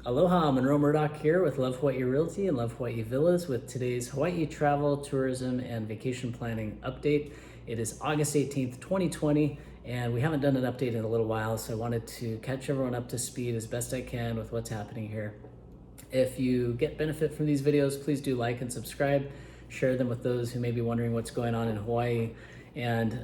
Aloha, Monroe Murdoch here with Love Hawaii Realty and Love Hawaii Villas with today's Hawaii travel, tourism, and vacation planning update. It is August 18th, 2020, and we haven't done an update in a little while, so I wanted to catch everyone up to speed as best I can with what's happening here. If you get benefit from these videos, please do like and subscribe. Share them with those who may be wondering what's going on in Hawaii. And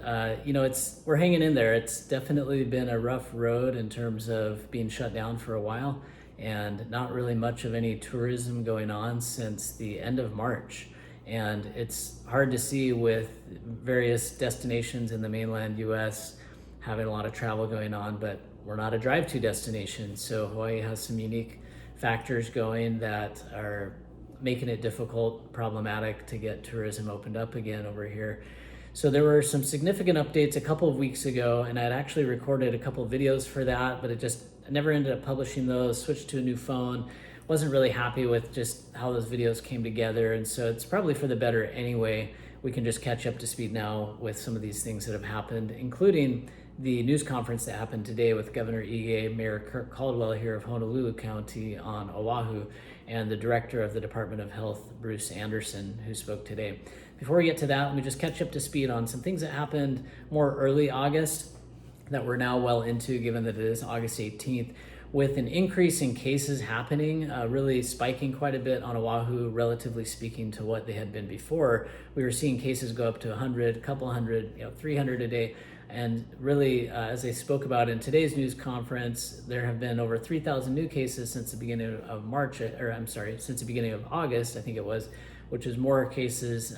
we're hanging in there. It's definitely been a rough road in terms of being shut down for a while, and not really much of any tourism going on since the end of March. And it's hard to see with various destinations in the mainland US having a lot of travel going on, but we're not a drive-to destination. So Hawaii has some unique factors going that are making it difficult, problematic to get tourism opened up again over here. So there were some significant updates a couple of weeks ago, and I'd actually recorded a couple of videos for that, but I never ended up publishing those, switched to a new phone, wasn't really happy with just how those videos came together, and so it's probably for the better anyway. We can just catch up to speed now with some of these things that have happened, including the news conference that happened today with Governor Ige, Mayor Kirk Caldwell here of Honolulu County on Oahu, and the Director of the Department of Health, Bruce Anderson, who spoke today. Before we get to that, let me just catch up to speed on some things that happened more early August that we're now well into, given that it is August 18th, with an increase in cases happening, really spiking quite a bit on Oahu, relatively speaking to what they had been before. We were seeing cases go up to 100, a couple hundred, 300 a day. And really, as they spoke about in today's news conference, there have been over 3,000 new cases since the beginning of since the beginning of August, I think it was, which is more cases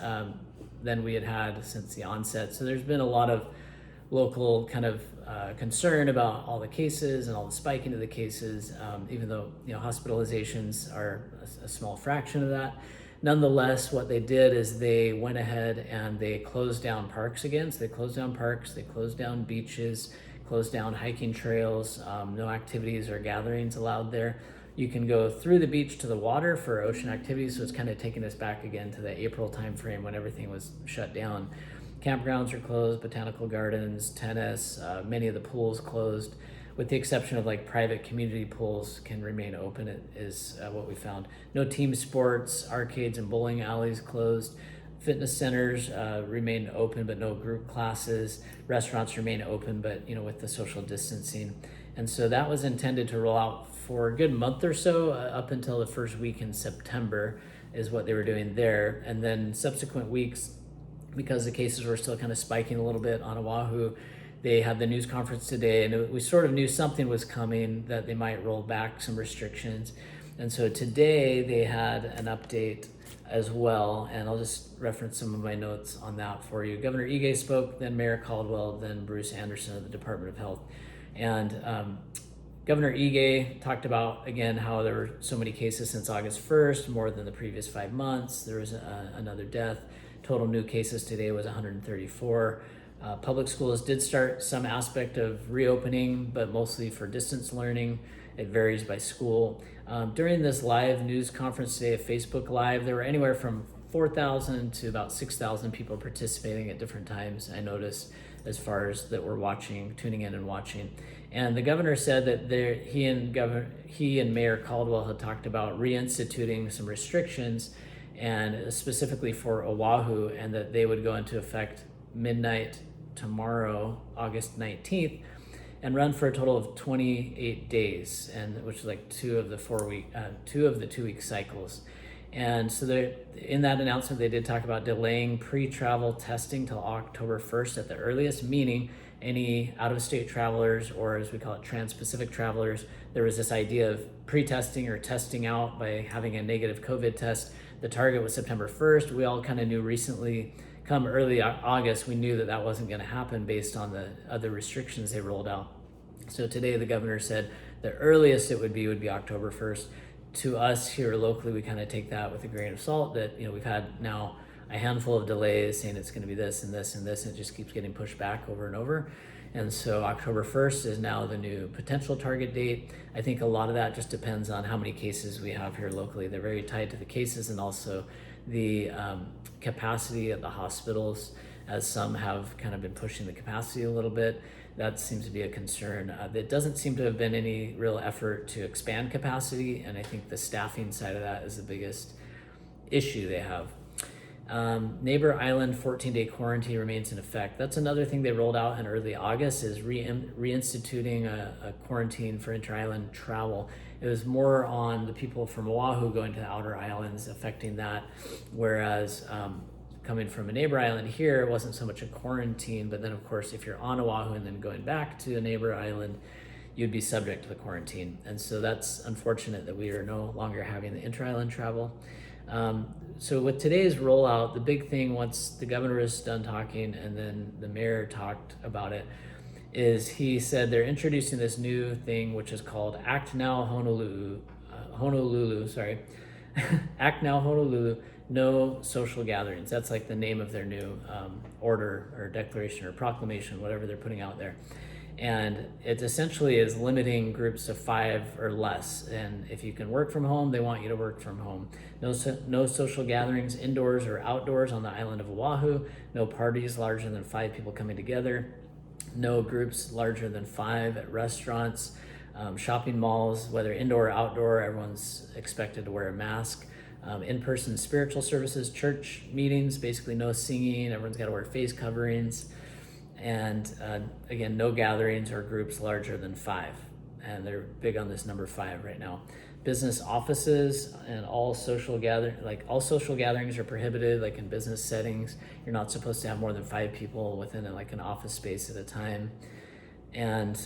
than we had since the onset. So there's been a lot of local kind of concern about all the cases and all the spiking of the cases, even though hospitalizations are a small fraction of that. Nonetheless, what they did is they went ahead and they closed down parks again. So they closed down parks, they closed down beaches, closed down hiking trails, no activities or gatherings allowed there. You can go through the beach to the water for ocean activities, so it's kind of taking us back again to the April timeframe when everything was shut down. Campgrounds are closed, botanical gardens, tennis, many of the pools closed, with the exception of like private community pools can remain open, is what we found. No team sports, arcades and bowling alleys closed. Fitness centers remain open, but no group classes. Restaurants remain open, but with the social distancing. And so that was intended to roll out for a good month or so, up until the first week in September is what they were doing there. And then subsequent weeks, because the cases were still kind of spiking a little bit on Oahu, they had the news conference today, and we sort of knew something was coming, that they might roll back some restrictions. And so today they had an update as well, and I'll just reference some of my notes on that for you. Governor Ige spoke, then Mayor Caldwell, then Bruce Anderson of the Department of Health. And Governor Ige talked about, again, how there were so many cases since August 1st, more than the previous 5 months. There was another death. Total new cases today was 134. Public schools did start some aspect of reopening, but mostly for distance learning. It varies by school. During this live news conference today, Facebook Live, there were anywhere from 4,000 to about 6,000 people participating at different times, I noticed, as far as that were watching, tuning in and watching. And the governor said that he and Mayor Caldwell had talked about reinstituting some restrictions, and specifically for Oahu, and that they would go into effect midnight tomorrow, August 19th, and run for a total of 28 days, and which is like two of the 2-week cycles. And so in that announcement, they did talk about delaying pre-travel testing till October 1st at the earliest, meaning any out-of-state travelers, or as we call it, trans-Pacific travelers. There was this idea of pre-testing or testing out by having a negative COVID test. The target was September 1st. We all kind of knew recently, come early August, we knew that wasn't going to happen based on the other restrictions they rolled out. So today the governor said the earliest it would be October 1st. To us here locally, we kind of take that with a grain of salt, that we've had now a handful of delays saying it's going to be this and this and this, and it just keeps getting pushed back over and over. And so October 1st is now the new potential target date. I think a lot of that just depends on how many cases we have here locally. They're very tied to the cases and also the capacity at the hospitals, as some have kind of been pushing the capacity a little bit. that seems to be a concern. There doesn't seem to have been any real effort to expand capacity, and I think the staffing side of that is the biggest issue they have. Neighbor Island 14-day quarantine remains in effect. That's another thing they rolled out in early August, is reinstituting a quarantine for inter-island travel. It was more on the people from Oahu going to the outer islands affecting that, whereas coming from a neighbor island here, it wasn't so much a quarantine, but then of course if you're on Oahu and then going back to a neighbor island, you'd be subject to the quarantine. And so that's unfortunate that we are no longer having the inter-island travel. So with today's rollout, the big thing, once the governor is done talking and then the mayor talked about it, is he said they're introducing this new thing which is called Act Now Honolulu, Act Now Honolulu, no social gatherings. That's like the name of their new order or declaration or proclamation, whatever they're putting out there. And it essentially is limiting groups of 5 or less. And if you can work from home, they want you to work from home. No social gatherings indoors or outdoors on the island of Oahu. No parties larger than 5 people coming together. No groups larger than 5 at restaurants. Shopping malls, whether indoor or outdoor, everyone's expected to wear a mask. In-person spiritual services, church meetings, basically no singing. Everyone's got to wear face coverings. And again, no gatherings or groups larger than 5. And they're big on this number 5 right now. Business offices and all social gatherings are prohibited, like in business settings. You're not supposed to have more than 5 people within an office space at a time. And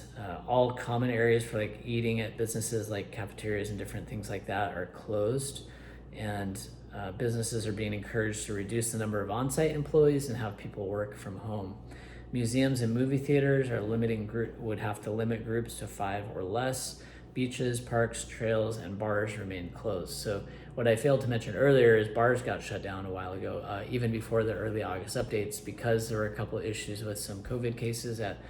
all common areas for like eating at businesses like cafeterias and different things like that are closed. And businesses are being encouraged to reduce the number of on-site employees and have people work from home. Museums and movie theaters would have to limit groups to 5 or less. Beaches, parks, trails, and bars remain closed. So what I failed to mention earlier is bars got shut down a while ago, even before the early August updates, because there were a couple of issues with some COVID cases at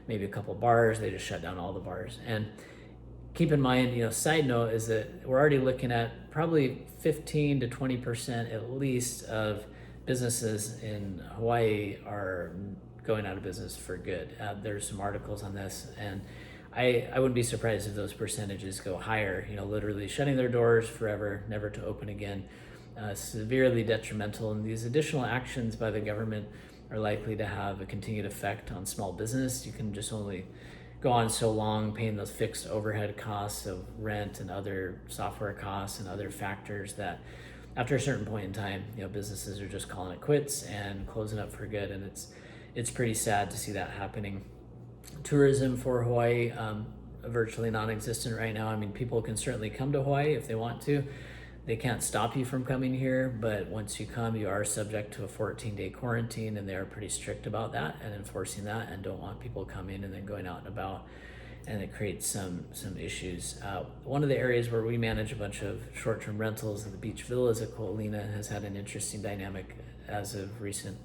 maybe a couple bars. They just shut down all the bars. And keep in mind, side note is that we're already looking at probably 15 to 20% at least of businesses in Hawaii are going out of business for good. There's some articles on this, and I wouldn't be surprised if those percentages go higher, literally shutting their doors forever, never to open again, severely detrimental. And these additional actions by the government are likely to have a continued effect on small business. You can just only go on so long paying those fixed overhead costs of rent and other software costs and other factors that after a certain point in time, businesses are just calling it quits and closing up for good. And it's pretty sad to see that happening. Tourism for Hawaii, virtually non-existent right now. I mean, people can certainly come to Hawaii if they want to. They can't stop you from coming here, but once you come, you are subject to a 14-day quarantine, and they are pretty strict about that and enforcing that, and don't want people coming and then going out and about, and it creates some issues. One of the areas where we manage a bunch of short-term rentals, the beach villas at Ko'olina, has had an interesting dynamic as of recent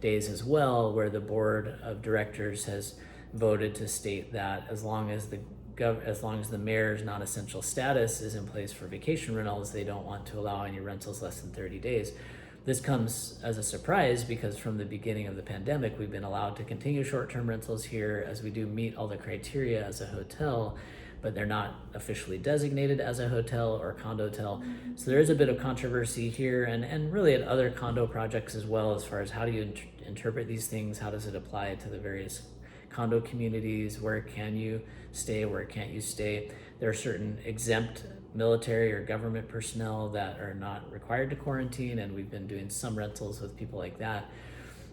days as well, where the board of directors has voted to state that as long as the mayor's non-essential status is in place for vacation rentals, they don't want to allow any rentals less than 30 days. This comes as a surprise because from the beginning of the pandemic, we've been allowed to continue short-term rentals here as we do meet all the criteria as a hotel, but they're not officially designated as a hotel or condotel. So there is a bit of controversy here and really at other condo projects as well, as far as how do you interpret these things, how does it apply to the various condo communities, where can you stay, where can't you stay. There are certain exempt military or government personnel that are not required to quarantine, and we've been doing some rentals with people like that.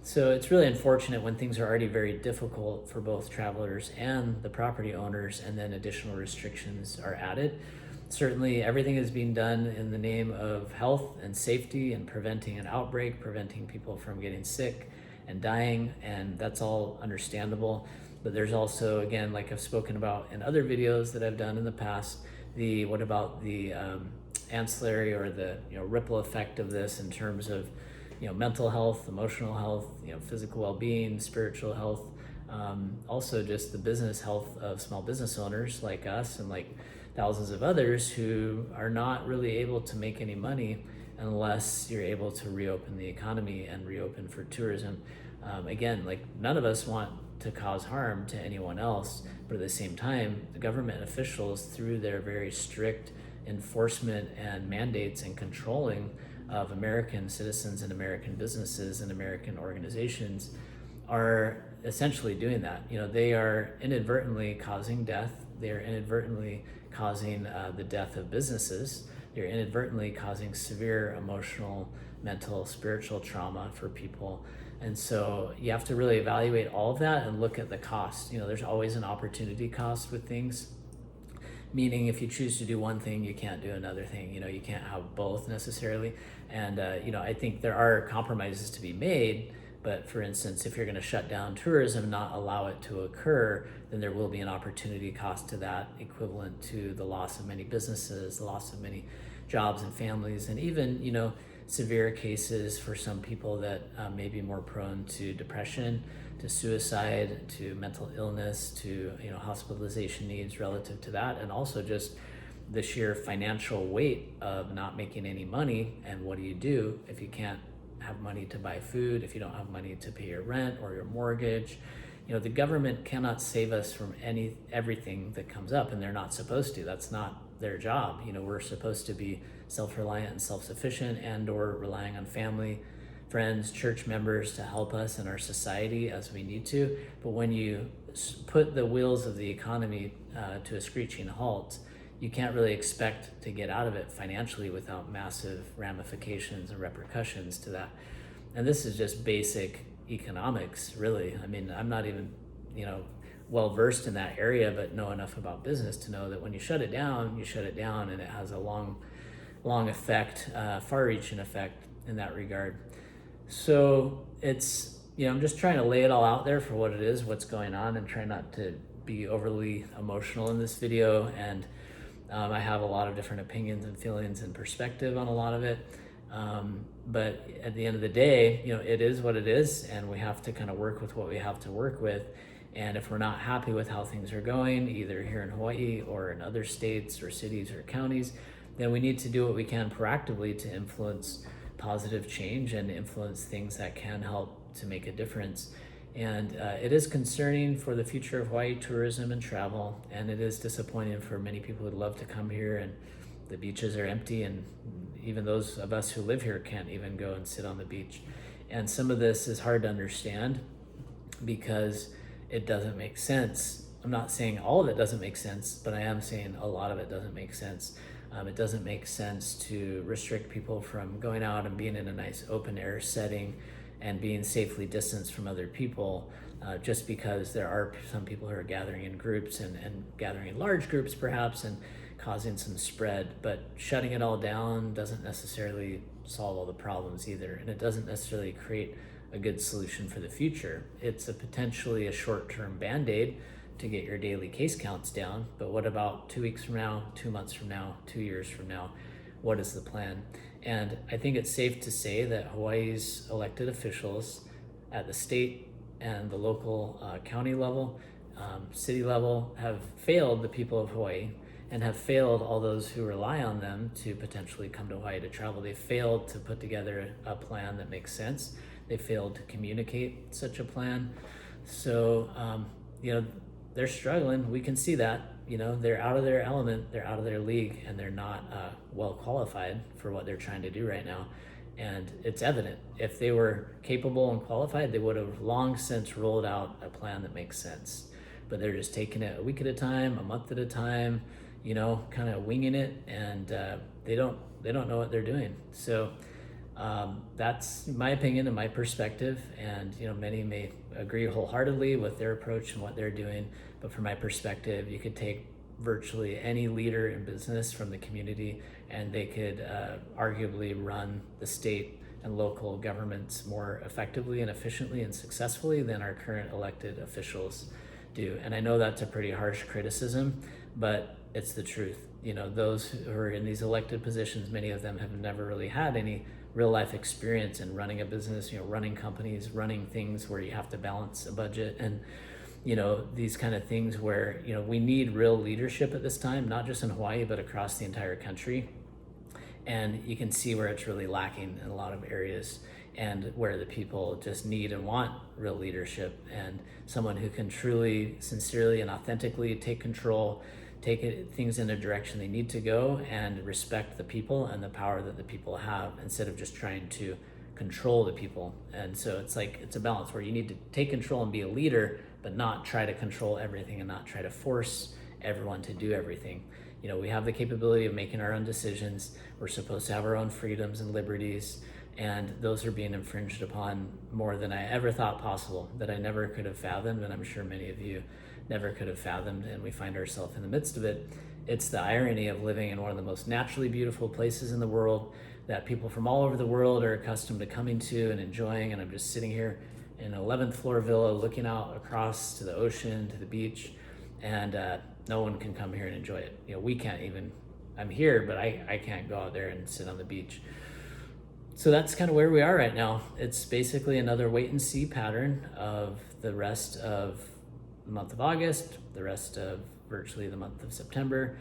So it's really unfortunate when things are already very difficult for both travelers and the property owners, and then additional restrictions are added. Certainly everything is being done in the name of health and safety and preventing an outbreak, preventing people from getting sick and dying, and that's all understandable. But there's also, again, like I've spoken about in other videos that I've done in the past, what about the ancillary or the ripple effect of this in terms of mental health, emotional health, physical well-being, spiritual health, also just the business health of small business owners like us and like thousands of others who are not really able to make any money unless you're able to reopen the economy and reopen for tourism. Again, like none of us want to cause harm to anyone else. But at the same time, the government officials, through their very strict enforcement and mandates and controlling of American citizens and American businesses and American organizations, are essentially doing that. They are inadvertently causing death. They are inadvertently causing the death of businesses. They're inadvertently causing severe emotional, mental, spiritual trauma for people. And so you have to really evaluate all of that and look at the cost. There's always an opportunity cost with things, meaning if you choose to do one thing, you can't do another thing. You can't have both necessarily. And I think there are compromises to be made. But for instance, if you're going to shut down tourism, not allow it to occur, then there will be an opportunity cost to that, equivalent to the loss of many businesses, the loss of many jobs and families, and even, severe cases for some people that may be more prone to depression, to suicide, to mental illness, to hospitalization needs relative to that, and also just the sheer financial weight of not making any money. And what do you do if you can't have money to buy food, if you don't have money to pay your rent or your mortgage? The government cannot save us from everything that comes up, and they're not supposed to. That's not their job. We're supposed to be self-reliant and self-sufficient, and or relying on family, friends, church members to help us in our society as we need to. But when you put the wheels of the economy to a screeching halt, you can't really expect to get out of it financially without massive ramifications and repercussions to that. And this is just basic economics, really. I mean, I'm not even, well versed in that area, but know enough about business to know that when you shut it down, and it has a long effect, far-reaching effect in that regard. So it's, I'm just trying to lay it all out there for what it is, what's going on, and try not to be overly emotional in this video. And I have a lot of different opinions and feelings and perspective on a lot of it. But at the end of the day, it is what it is, and we have to kind of work with what we have to work with. And if we're not happy with how things are going, either here in Hawaii or in other states or cities or counties, then we need to do what we can proactively to influence positive change and influence things that can help to make a difference. And it is concerning for the future of Hawaii tourism and travel, and it is disappointing for many people who'd love to come here, and the beaches are empty, and even those of us who live here can't even go and sit on the beach. And some of this is hard to understand because it doesn't make sense. I'm not saying all of it doesn't make sense, but I am saying a lot of it doesn't make sense. It doesn't make sense to restrict people from going out and being in a nice open air setting and being safely distanced from other people, just because there are some people who are gathering in groups and gathering in large groups perhaps and causing some spread. But shutting it all down doesn't necessarily solve all the problems either, and it doesn't necessarily create a good solution for the future. It's potentially a short-term band-aid to get your daily case counts down, but what about 2 weeks from now, 2 months from now, 2 years from now? What is the plan? And I think it's safe to say that Hawaii's elected officials at the state and the local county level, city level, have failed the people of Hawaii and have failed all those who rely on them to potentially come to Hawaii to travel. They failed to put together a plan that makes sense. They failed to communicate such a plan. So, they're struggling. We can see that. They're out of their element, they're out of their league, and they're not well qualified for what they're trying to do right now. And it's evident. If they were capable and qualified, they would have long since rolled out a plan that makes sense. But they're just taking it a week at a time, a month at a time, kind of winging it, and they don't know what they're doing. So that's my opinion and my perspective, and many may agree wholeheartedly with their approach and what they're doing. But from my perspective, you could take virtually any leader in business from the community, and they could arguably run the state and local governments more effectively and efficiently and successfully than our current elected officials do. And I know that's a pretty harsh criticism, but it's the truth. Those who are in these elected positions, many of them have never really had any real life experience in running a business, running companies, running things where you have to balance a budget, and these kind of things where we need real leadership at this time, not just in Hawaii but across the entire country. And you can see where it's really lacking in a lot of areas. and where the people just need and want real leadership and someone who can truly, sincerely, and authentically take control, things in a direction they need to go, and respect the people and the power that the people have, instead of just trying to control the people. And so it's a balance where you need to take control and be a leader, but not try to control everything and not try to force everyone to do everything. We have the capability of making our own decisions. We're supposed to have our own freedoms and liberties, and those are being infringed upon more than I ever thought possible, that I never could have fathomed, and I'm sure many of you never could have fathomed, and we find ourselves in the midst of it. It's the irony of living in one of the most naturally beautiful places in the world that people from all over the world are accustomed to coming to and enjoying, and I'm just sitting here in an 11th floor villa looking out across to the ocean, to the beach, and no one can come here and enjoy it. We can't even, I'm here, but I can't go out there and sit on the beach. So that's kind of where we are right now. It's basically another wait and see pattern of the rest of the month of August, the rest of virtually the month of September.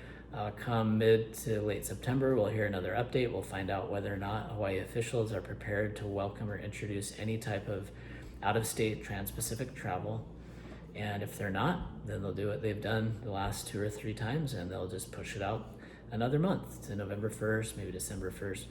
Come mid to late September, we'll hear another update. We'll find out whether or not Hawaii officials are prepared to welcome or introduce any type of out-of-state trans-Pacific travel. And if they're not, then they'll do what they've done the last 2 or 3 times, and they'll just push it out another month to November 1st, maybe December 1st.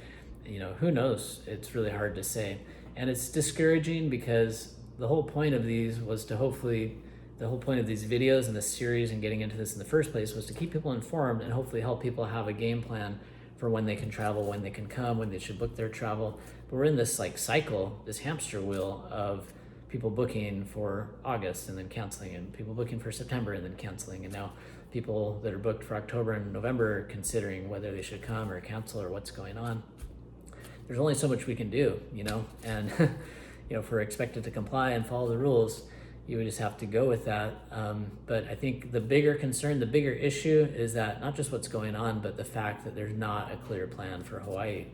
Who knows? It's really hard to say. And it's discouraging because the whole point of these was to the whole point of these videos and this series and getting into this in the first place was to keep people informed and hopefully help people have a game plan for when they can travel, when they can come, when they should book their travel. But we're in this cycle, this hamster wheel of people booking for August and then canceling, and people booking for September and then canceling, and now people that are booked for October and November considering whether they should come or cancel or what's going on. There's only so much we can do, and if we're expected to comply and follow the rules, you would just have to go with that. But I think the bigger concern, the bigger issue is that not just what's going on, but the fact that there's not a clear plan for Hawaii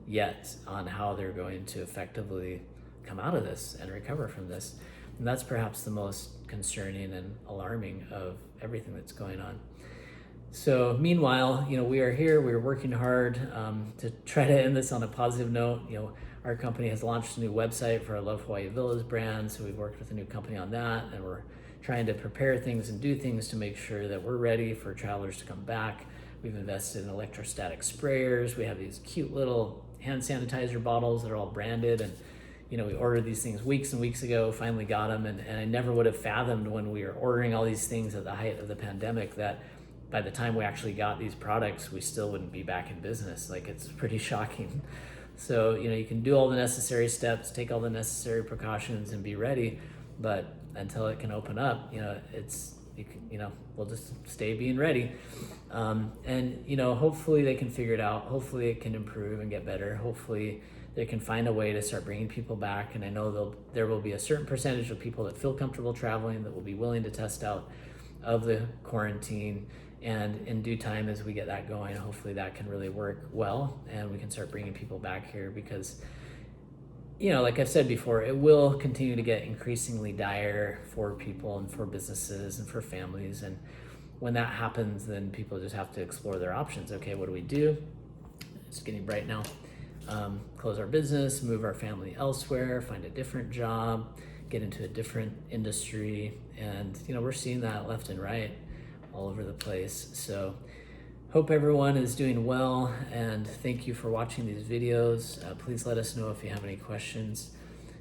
yet on how they're going to effectively come out of this and recover from this. And that's perhaps the most concerning and alarming of everything that's going on. So meanwhile, we are here, we're working hard to try to end this on a positive note. Our company has launched a new website for our Love Hawaii Villas brand, so we've worked with a new company on that, and we're trying to prepare things and do things to make sure that we're ready for travelers to come back. We've invested in electrostatic sprayers. We have these cute little hand sanitizer bottles that are all branded, and we ordered these things weeks and weeks ago, finally got them, and I never would have fathomed when we were ordering all these things at the height of the pandemic that by the time we actually got these products, we still wouldn't be back in business. It's pretty shocking. So, you can do all the necessary steps, take all the necessary precautions and be ready, but until it can open up, we'll just stay being ready. And hopefully they can figure it out. Hopefully it can improve and get better. Hopefully they can find a way to start bringing people back. And I know there will be a certain percentage of people that feel comfortable traveling that will be willing to test out of the quarantine. And in due time, as we get that going, hopefully that can really work well and we can start bringing people back here because, like I've said before, it will continue to get increasingly dire for people and for businesses and for families. And when that happens, then people just have to explore their options. Okay, what do we do? It's getting bright now. Close our business, move our family elsewhere, find a different job, get into a different industry. And, we're seeing that left and right all over the place. So hope everyone is doing well, and thank you for watching these videos. Please let us know if you have any questions.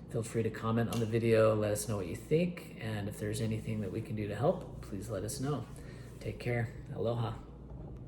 Feel free to comment on the video, let us know what you think, and if there's anything that we can do to help, please let us know. Take care. Aloha.